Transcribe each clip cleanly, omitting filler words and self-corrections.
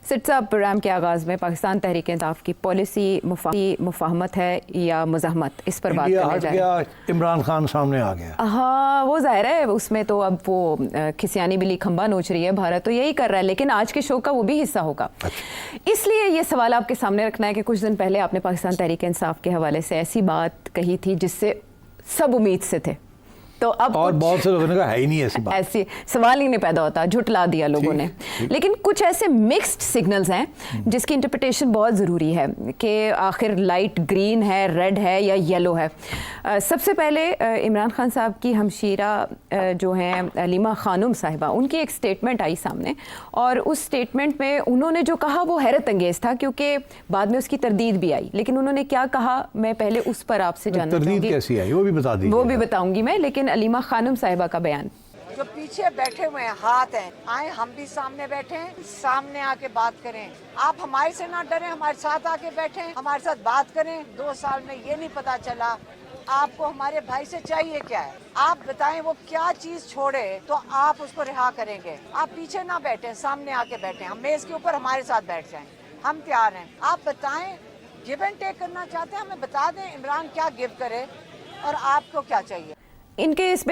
Seat साहब, programme के आगाज़ में पाकिस्तान तहरीक इंसाफ की पॉलिसी मुफाहमत है या मुज़ाहमत, इस पर बात करने जा रहे हैं। इमरान खान सामने आ गया। हाँ, वो ज़ाहिर है उसमें तो अब वो खिसियानी बिल्ली खंबा नोच रही है, भारत तो यही कर रहा है, लेकिन आज के शो का वो भी हिस्सा होगा। इसलिए ये सवाल आपके सामने रखना है कि कुछ दिन पहले आपने पाकिस्तान तहरीक इंसाफ के हवाले से ऐसी बात कही थी जिससे सब उम्मीद से थे, तो अब और बहुत से लोगों ने कहा है ही नहीं ऐसी बात, ऐसी सवाल ही नहीं पैदा होता, झुटला दिया लोगों ने। लेकिन कुछ ऐसे मिक्स्ड सिग्नल्स हैं जिसकी इंटरप्रिटेशन बहुत ज़रूरी है कि आखिर लाइट ग्रीन है, रेड है या येलो है। सबसे पहले इमरान खान साहब की हमशीरा जो हैं अलीमा खानुम साहिबा, उनकी एक स्टेटमेंट आई सामने, और उस स्टेटमेंट में उन्होंने जो कहा वो हैरत अंगेज़ था, क्योंकि बाद में उसकी तरदीद भी आई। लेकिन उन्होंने क्या कहा, मैं पहले उस पर आपसे जानना चाहूँगी। तरदीद कैसी आई वो भी बता दीजिए। वो भी बताऊंगी मैं, लेकिन अलीमा खानुम साहिबा का बयान। जो पीछे बैठे हुए हैं, हाथ हैं, आए हम भी सामने बैठे हैं, सामने आके बात करें। आप हमारे से ना डरें, हमारे साथ आके बैठें, हमारे साथ बात करें। 2 साल में ये नहीं पता चला आपको हमारे भाई से चाहिए क्या है। आप बताएं वो क्या चीज छोड़े तो आप उसको रिहा करेंगे। आप पीछे ना बैठे, सामने आके बैठे, हम मेज के ऊपर हमारे साथ बैठ जाएं, हम तैयार हैं। आप बताएं, गिव एंड टेक करना चाहते हैं, हमें बता दें इमरान क्या गिव करे और आपको क्या चाहिए। इनके इस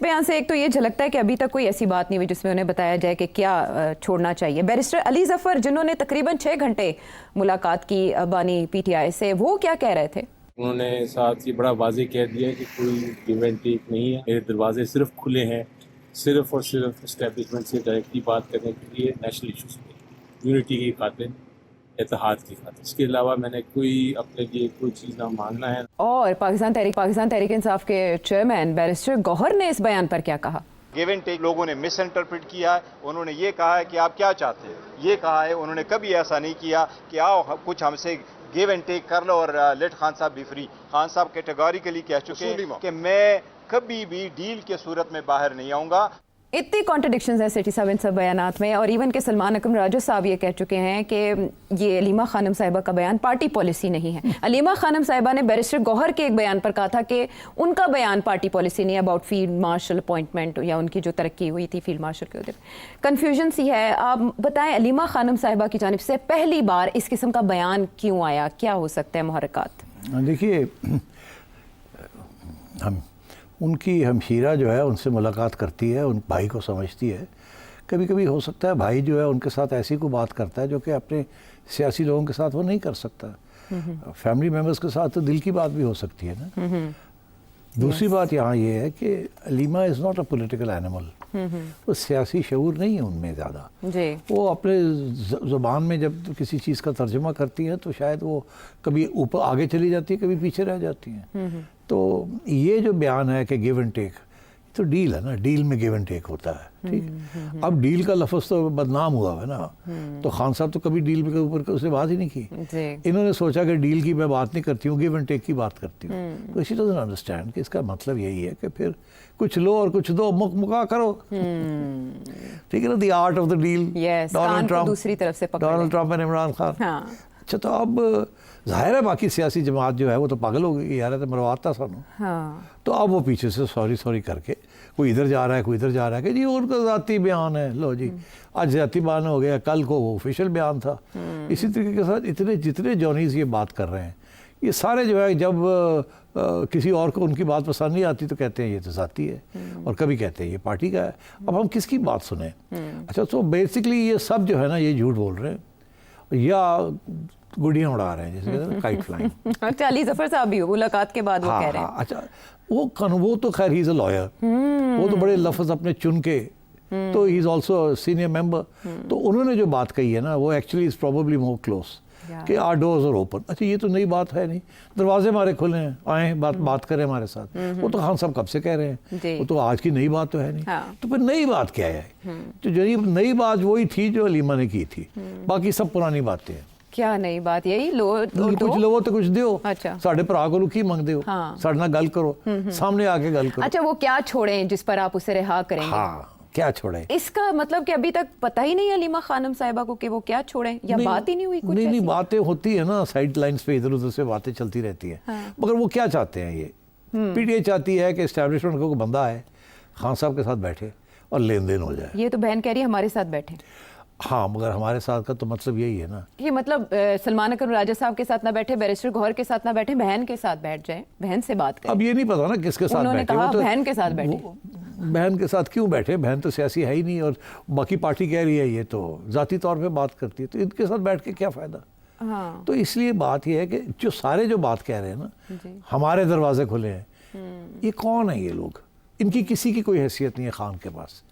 बयान से एक तो ये झलकता है कि अभी तक कोई ऐसी बात नहीं हुई जिसमें उन्हें बताया जाए कि क्या छोड़ना चाहिए। बैरिस्टर अली जफर, जिन्होंने तकरीबन 6 घंटे मुलाकात की बानी पीटीआई से, वो क्या कह रहे थे? उन्होंने साथ ही बड़ा वाज़ेह कह दिया कि कोई गिव एंड टेक नहीं है, मेरे दरवाजे सिर्फ खुले हैं, सिर्फ और सिर्फ एस्टेब्लिशमेंट से डायरेक्टली बात करने के लिए, नेशनल इशूज़ पे, यूनिटी की खातिर, इत्तेहाद की खातिर। इसके अलावा मैंने कोई अपने लिए कोई चीज़ ना मांगना है। और पाकिस्तान तहरीक इंसाफ के चेयरमैन बैरिस्टर गौहर ने इस बयान पर क्या कहा? गिव एंड टेक लोगों ने मिस इंटरप्रेट किया है। उन्होंने ये कहा है कि आप क्या चाहते हैं, ये कहा है। उन्होंने कभी ऐसा नहीं किया कि आओ कुछ हमसे गिव एंड टेक कर लो और लेट खान साहब भी फ्री। खान साहब कैटेगोरिकली कह चुके हैं कि मैं कभी भी डील के सूरत में बाहर नहीं आऊँगा। इतनी कॉन्ट्रडिक्शंस हैं सेठी साहब इन सब बयानात में, और इवन के सलमान अकरम राजू साहब ये कह चुके हैं कि ये अलीमा खानम साहिबा का बयान पार्टी पॉलिसी नहीं है। अलीमा खानम साहिबा ने बैरिस्टर गौहर के एक बयान पर कहा था कि उनका बयान पार्टी पॉलिसी नहीं है अबाउट फील्ड मार्शल अपॉइंटमेंट या उनकी जो तरक्की हुई थी फील्ड मार्शल के उधर। कन्फ्यूजन सी है। आप बताएं, अलीमा खानम साहिबा की जानिब से पहली बार इस किस्म का बयान क्यों आया, क्या हो सकता है मुहर्रिकात? देखिए, हम उनकी हमशीरा जो है उनसे मुलाकात करती है, उन भाई को समझती है। कभी कभी हो सकता है भाई जो है उनके साथ ऐसी कोई बात करता है जो कि अपने सियासी लोगों के साथ वो नहीं कर सकता। फैमिली मेम्बर्स के साथ तो दिल की बात भी हो सकती है ना। दूसरी बात यहाँ ये है कि Aleema is not a political animal. वो सियासी शऊर नहीं है उनमें ज़्यादा। वो अपने ज़ुबान में जब किसी चीज़ का तर्जुमा करती है तो शायद वो कभी ऊपर आगे चली जाती है, कभी पीछे रह जाती हैं। तो ये जो बयान है कि गिव एंड टेक, तो डील है ना, डील में गिव एंड टेक होता है, ठीक। अब डील का लफ्ज़ तो बदनाम हुआ है ना, तो खान साहब तो कभी डील के ऊपर उसने बात ही नहीं की। इन्होंने सोचा कि डील की मैं बात नहीं करती हूँ, गिव एंड टेक की बात करती हूँ। तो इसी डजंट अंडरस्टैंड कि इसका मतलब यही है कि फिर कुछ लो और कुछ दो, मुका करो, ठीक है ना। The art of the deal, Donald Trump दूसरी तरफ से Donald Trump and Imran Khan. अच्छा, तो अब जाहिर है बाकी सियासी जमात जो है वो तो पागल हो गई यार, तो मरवाता सानू। तो अब वो पीछे से सॉरी करके कोई इधर जा रहा है, कोई इधर जा रहा है कि जी उनका ज़ाती बयान है। लो जी, आज ज़ाती बयान हो गया, कल को वो ऑफिशियल बयान था। इसी तरीके के साथ जितने जॉनीज़ ये बात कर रहे हैं, ये सारे जो है जब किसी और को उनकी बात पसंद नहीं आती तो कहते हैं ये तो ज़ाती है, और कभी कहते हैं ये पार्टी का है। अब हम किसकी बात सुने? अच्छा, तो बेसिकली ये सब जो है ना, ये झूठ बोल रहे हैं या गुड़ियाँ उड़ा रहे हैं, जैसे काइट फ्लाइंग। अच्छा, अली जफर साहब भी मुलाकात के बाद वो कह रहे हैं। अच्छा, वो तो खैर ही इज़ अ लॉयर, वो तो बड़े लफ्ज़ अपने चुन के, तो he is also senior member. तो उन्होंने जो बात कही है ना, वो actually is probably more close कि आर डोर्स आर ओपन। अच्छा, ये तो नई बात है नहीं, दरवाजे हमारे खुले हैं, आए बात करें हमारे साथ। वो तो खान साहब कब से कह रहे हैं, वो तो आज की नई बात तो है नहीं। तो फिर नई बात क्या है? तो जो नई बात वही थी जो अलीमा ने की थी, बाकी सब पुरानी बातें हैं। क्या नई बात? यही लो कुछ लो तो कुछ दियो। अच्छा, साढ़े भरा को की मंगते हो, साढ़े नाल गल करो, सामने आके गल करो। अच्छा, वो क्या छोड़ें जिस पर आप उसे रिहा करेंगे? हाँ, क्या छोड़े? इसका मतलब कि अभी तक पता ही नहीं है अलीमा खानम साहिबा को कि वो क्या छोड़ें, या बात ही नहीं हुई कुछ? नहीं, बातें होती है ना, साइड लाइंस पे इधर उधर से बातें चलती रहती है। मगर वो क्या चाहते हैं? ये पीटीआई चाहती है कि एस्टैब्लिशमेंट को बंदा है, खान साहब के साथ बैठे और लेन देन हो जाए। ये तो बहन कह रही है हमारे साथ बैठे। ہاں مگر ہمارے ساتھ کا تو مطلب یہی ہے نا یہ مطلب سلمان اکرم راجہ صاحب کے ساتھ نہ بیٹھے, بیرسٹر گوہر کے ساتھ نہ بیٹھے, بہن کے ساتھ بیٹھ جائیں, بہن سے بات کریں. اب یہ نہیں پتا نا کس کے ساتھ انہوں نے بیٹھے, کہا وہ تو بہن کے ساتھ بیٹھے. بہن کے ساتھ کیوں بیٹھے, بہن تو سیاسی ہے ہی نہیں, اور باقی پارٹی کہہ رہی ہے یہ تو ذاتی طور پہ بات کرتی ہے, تو ان کے ساتھ بیٹھ کے کیا فائدہ. ہاں تو اس لیے بات یہ ہے کہ جو سارے جو بات کہہ رہے ہیں نا ہمارے دروازے کھلے ہیں, یہ کون ہیں یہ لوگ, ان کی کسی کی کوئی حیثیت نہیں ہے خان کے پاس.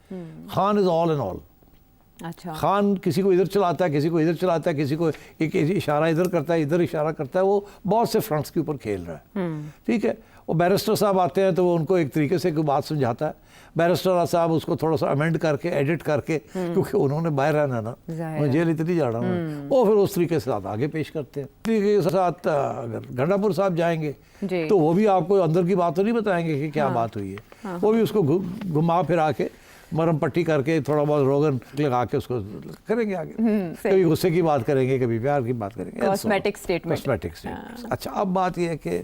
خان از آل اینڈ آل. اچھا خان کسی کو ادھر چلاتا ہے, کسی کو ادھر چلاتا ہے, کسی کو ایک اشارہ ادھر کرتا ہے, ادھر اشارہ کرتا ہے, وہ بہت سے فرنٹس کے اوپر کھیل رہا ہے. ٹھیک ہے, وہ بیرسٹر صاحب آتے ہیں تو وہ ان کو ایک طریقے سے کوئی بات سمجھاتا ہے, بیرسٹر صاحب اس کو تھوڑا سا امینڈ کر کے ایڈٹ کر کے, کیونکہ انہوں نے باہر رہنا نا, انہیں جیل اتنی جا رہا ہوں, وہ پھر اس طریقے سے آگے پیش کرتے ہیں. طریقے کے ساتھ اگر گنڈا پور صاححب جائیں گے تو وہ بھی آپ کو اندر کی بات تو نہیں بتائیں گے کہ کیا بات ہوئی ہے, وہ بھی اس کو گھما پھرا کے مرم پٹی کر کے تھوڑا بہت روغن لگا کے اس کو کریں گے آگے. کبھی غصے کی بات کریں گے, کبھی پیار کی بات کریں گے, کاسمیٹک اسٹیٹمنٹ. Cosmetic statement. اچھا اب بات یہ ہے کہ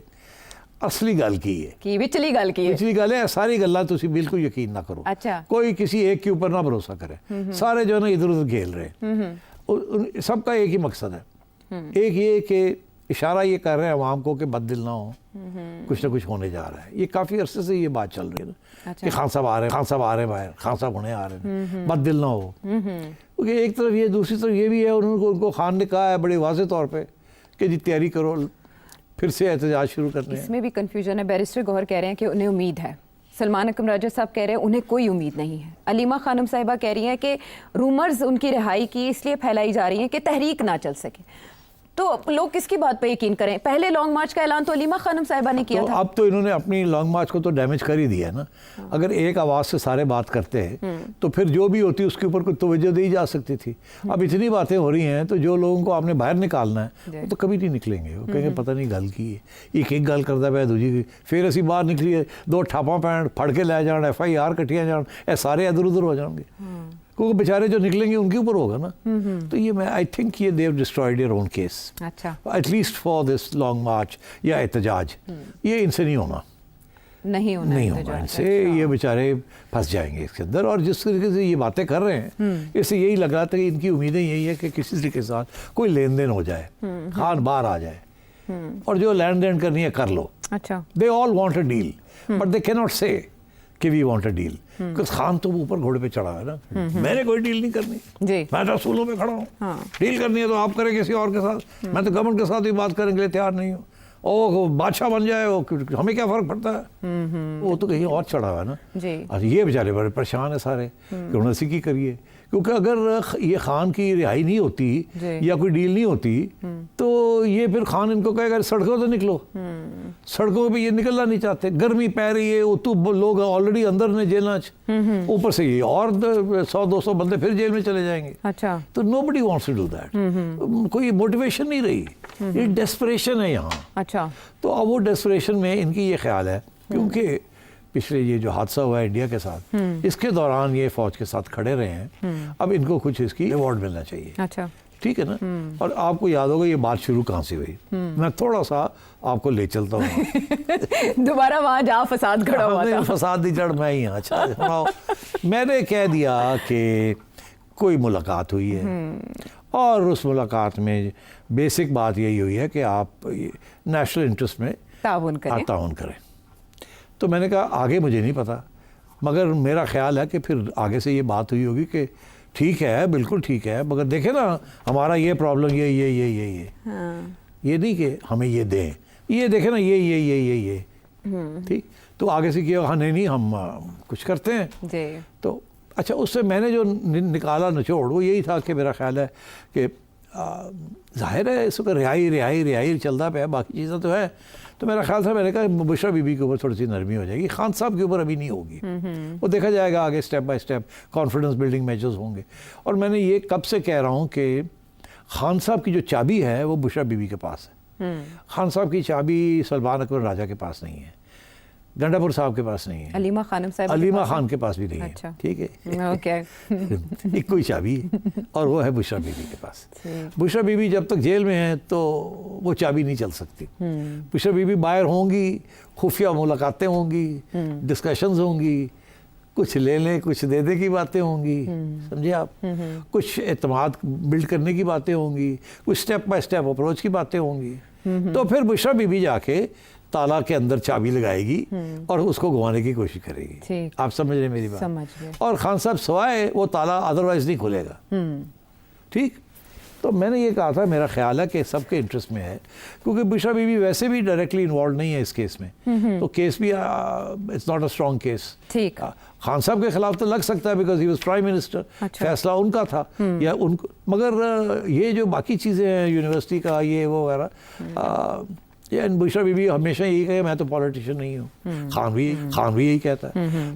اصلی گل کی ہے کی وچلی گل کی ہے, پچھلی گل ہے, ساری گلاں تسی بالکل یقین نہ کرو. اچھا کوئی کسی ایک کے اوپر نہ بھروسہ کرے, سارے جو ہے نا ادھر ادھر گھیل رہے ہیں. سب کا ایک ہی مقصد ہے, ایک یہ کہ اشارہ یہ کر رہے ہیں عوام کو کہ بد دل نہ ہو, کچھ نہ کچھ ہونے جا رہا ہے. یہ کافی عرصے سے یہ بات چل رہی ہے نا کہ خان صاحب آ رہے ہیں, خان صاحب آ رہے ہیں باہر, خان صاحب ہونے آ رہے ہیں, بد دل نہ ہو. کیونکہ ایک طرف یہ, دوسری طرف یہ بھی ہے, ان کو خان نے کہا ہے بڑے واضح طور پہ کہ جی تیاری کرو, پھر سے احتجاج شروع کرنے ہیں. اس میں بھی کنفیوژن ہے. بیرسٹر گوہر کہہ رہے ہیں کہ انہیں امید ہے, سلمان اکرم راجہ صاحب کہہ رہے ہیں انہیں کوئی امید نہیں ہے, علیمہ خانم صاحبہ کہہ رہی ہیں کہ رومرز ان کی رہائی کی اس لیے پھیلائی جا رہی ہیں کہ تحریک نہ چل سکے. تو لوگ کس کی بات پہ یقین کریں؟ پہلے لانگ مارچ کا اعلان تو علیمہ خانم صاحبہ نے کیا تھا. اب تو انہوں نے اپنی لانگ مارچ کو تو ڈیمیج کر ہی دیا ہے نا. اگر ایک آواز سے سارے بات کرتے ہیں تو پھر جو بھی ہوتی اس کے اوپر کوئی توجہ دی جا سکتی تھی. اب اتنی باتیں ہو رہی ہیں تو جو لوگوں کو آپ نے باہر نکالنا ہے وہ تو کبھی نہیں نکلیں گے. وہ کہیں گے پتہ نہیں گل کی ہے, ایک گل کرتا پیا دوجی کی, پھر اسی باہر نکلی ہے, دو ٹھاپاں پین پھڑ کے لے جان, FIR کٹیاں جان, اے سارے ادھر ادھر ہو جائیں گے. کیونکہ بیچارے جو نکلیں گے ان کے اوپر ہوگا نا. تو یہ میں آئی تھنک یہ they've destroyed their own case, اچھا at least for this long march یا احتجاج. یہ ان سے نہیں ہونا نہیں ہوگا ان سے. یہ بیچارے پھنس جائیں گے اس کے اندر. اور جس طریقے سے یہ باتیں کر رہے ہیں اس سے یہی لگ رہا تھا کہ ان کی امیدیں یہی ہے کہ کسی طریقے کے ساتھ کوئی لین دین ہو جائے, خان باہر آ جائے, اور جو لین دین کرنی ہے کر لو. اچھا they all want a deal but they کی ناٹ سے کہ we want a deal. Khan تو اوپر گھوڑے پہ چڑھا ہے نا, میں نے کوئی ڈیل نہیں کرنی, میں تو اصولوں پہ کھڑا ہوں. ڈیل کرنی ہے تو آپ کریں کسی اور کے ساتھ, میں تو گورنمنٹ کے ساتھ بھی بات کرنے کے لیے تیار نہیں ہوں. او بادشاہ بن جائے, ہمیں کیا فرق پڑتا ہے, وہ تو کہیں اور چڑھا ہوا ہے نا. یہ بیچارے بڑے پریشان ہیں سارے کہ انہوں نے کی کریے. کیونکہ اگر یہ خان کی رہائی نہیں ہوتی یا کوئی ڈیل نہیں ہوتی تو یہ پھر خان ان کو کہے گا سڑکوں تو نکلو. سڑکوں پہ یہ نکلنا نہیں چاہتے, گرمی پہ رہی ہے, تو لوگ آلریڈی اندر نے جیلنا, اوپر سے یہ اور 100-200 بندے پھر جیل میں چلے جائیں گے. اچھا تو nobody wants to do that. کوئی موٹیویشن نہیں رہی, یہ ڈیسپریشن ہے یہاں. اچھا تو اب وہ ڈیسپریشن میں ان کی یہ خیال ہے, کیونکہ پچھلے یہ جو حادثہ ہوا ہے انڈیا کے ساتھ, اس کے دوران یہ فوج کے ساتھ کھڑے رہے ہیں, اب ان کو کچھ اس کی ایوارڈ ملنا چاہیے. اچھا ٹھیک ہے نا. اور آپ کو یاد ہوگا یہ بات شروع کہاں سے ہوئی, میں تھوڑا سا آپ کو لے چلتا ہوں. دوبارہ وہاں جہاں فساد کھڑا ہوا تھا. فساد دی جڑ میں ہی ہوں. اچھا سناؤ. میں نے کہہ دیا کہ کوئی ملاقات ہوئی ہے, اور اس ملاقات میں بیسک بات یہی ہوئی ہے کہ آپ نیشنل انٹرسٹ میں تعاون کریں. تو میں نے کہا آگے مجھے نہیں پتا, مگر میرا خیال ہے کہ پھر آگے سے یہ بات ہوئی ہوگی کہ ٹھیک ہے, بالکل ٹھیک ہے, مگر دیکھیں نا ہمارا یہ پرابلم یہ یہ نہیں کہ ہمیں یہ دیں, یہ دیکھیں نا یہ ٹھیک. تو آگے سے کیا, ہاں نہیں ہم کچھ کرتے ہیں. تو اچھا اس سے میں نے جو نکالا نچوڑ وہ یہی تھا کہ میرا خیال ہے کہ ظاہر ہے اس وقت رہائی چلتا پہ, باقی چیزیں تو ہے. تو میرا خیال تھا, میں نے کہا بشرا بی بی کے اوپر تھوڑی سی نرمی ہو جائے گی, خان صاحب کے اوپر ابھی نہیں ہوگی, وہ دیکھا جائے گا آگے step by step confidence building measures ہوں گے. اور میں نے یہ کب سے کہہ رہا ہوں کہ خان صاحب کی جو چابی ہے وہ بشرا بی بی کے پاس ہے. خان صاحب کی چابی سلمان اکبر راجہ کے پاس نہیں ہے, گنڈا پور صاحب کے پاس نہیں ہے, علیمہ خانم صاحب علیمہ خان کے پاس بھی نہیں ہے. ٹھیک ہے, ایک کوئی چابی ہے اور وہ ہے بشرا بی بی کے پاس. بشرا بی بی جب تک جیل میں ہیں تو وہ چابی نہیں چل سکتی. بشرا بی بی باہر ہوں گی, خفیہ ملاقاتیں ہوں گی, ڈسکشنز ہوں گی, कुछ ले लें कुछ दे दे की बातें होंगी, समझे आप, कुछ एतमाद बिल्ड करने की बातें होंगी, कुछ स्टेप बाय स्टेप अप्रोच की बातें होंगी। तो फिर बुशरा बीबी जाके ताला के अंदर चाबी लगाएगी और उसको घुमाने की कोशिश करेगी। ठीक। आप समझ रहे हैं मेरी बात? समझ गए। और खान साहब सवाए वो ताला अदरवाइज नहीं खुलेगा। ठीक। तो मैंने ये कहा था, मेरा ख्याल है कि सबके इंटरेस्ट में है, क्योंकि बुशरा बीबी वैसे भी डायरेक्टली इन्वॉल्व नहीं है इस केस में, तो केस भी it's not a strong case. ठीक। खान साहब के खिलाफ तो लग सकता है because he was prime minister, अच्छा। फैसला उनका था या उनको, मगर ये जो बाकी चीज़ें हैं यूनिवर्सिटी का ये वो वगैरह, बुशरा बीबी हमेशा यही कहे मैं तो पॉलिटिशियन नहीं हूँ, खान भी यही कहता है।